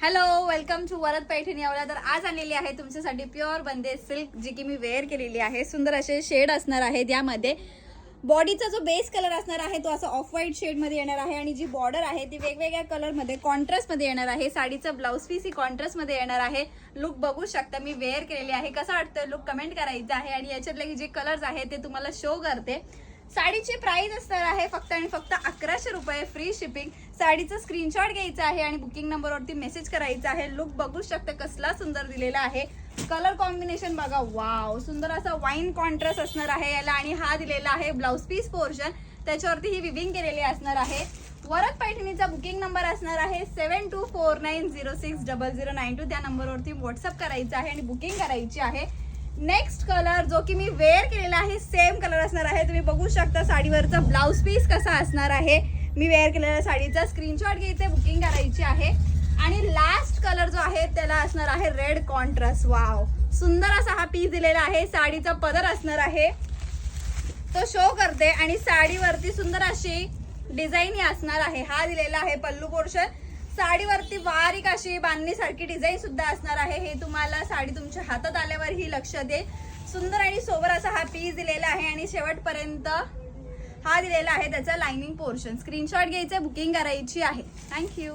Hello, welcome to Varad Paithani आवला. तर आज आलेली आहे तुमच्यासाठी प्युअर बंदेज सिल्क, जी की मी वेअर केलेली आहे. सुंदर असे शेड असणार आहेत. यामध्ये बॉडीचा जो बेस कलर असणार आहे तो असा ऑफ व्हाईट शेडमध्ये येणार आहे आणि जी बॉर्डर आहे ती वेगवेगळ्या कलरमध्ये कॉन्ट्रास्टमध्ये येणार आहे. साडीचं ब्लाऊज पीस ही कॉन्ट्रास्टमध्ये येणार आहे. लुक बघू शकता, मी वेअर केलेली आहे. कसा वाटतं लुक कमेंट करायचं आहे. आणि याच्यातले जे कलर्स आहे ते तुम्हाला शो करते. साडीची प्राइस असणार आहे फक्त आणि फक्त 1100 रुपये, फ्री शिपिंग. साडीचं स्क्रीनशॉट घ्यायचा आहे आणि बुकिंग नंबरवरती मेसेज करायचा आहे. लुक बघू शकता कसला सुंदर दिलेला आहे. कलर कॉम्बिनेशन बघा, वाव, सुंदर असा वाईन कॉन्ट्रास्ट असणार आहे याला. आणि हा दिलेला आहे ब्लाऊज पीस पोर्शन, त्याच्यावरती ही विविंग केलेली असणार आहे. वरद पैठणीचा बुकिंग नंबर असणार आहे 7249060092. त्या नंबरवरती व्हॉट्सअप करायचा आहे आणि बुकिंग करायची आहे. नेक्स्ट कलर जो की मी वेअर केलेला आहे सेम कलर असणार आहे. तुम्ही बघू शकता साडीवरचा ब्लाऊज पीस कसा असणार आहे. मी वेअर केलेल्या साडीचा स्क्रीनशॉट घ्यायचे, बुकिंग करायची आहे. आणि लास्ट कलर जो आहे त्याला असणार आहे रेड कॉन्ट्रास्ट. वाव, सुंदर असा हा पीस दिलेला आहे. साडीचा पदर असणार आहे तो शो करते आणि साडीवरती सुंदर अशी डिझाईन ही असणार आहे. हा दिलेला आहे पल्लू पोर्शन. साडीवरती बारीक अशी बांधणीसारखी डिझाईन सुद्धा असणार आहे. हे तुम्हाला साडी तुमच्या हातात आल्यावर ही लक्ष दे. सुंदर आणि सोबर असा हा पीस दिलेला आहे आणि शेवटपर्यंत हा दिलेला आहे त्याचा लाइनिंग पोर्शन. स्क्रीनशॉट घ्यायचा, बुकिंग करायची आहे. थँक्यू.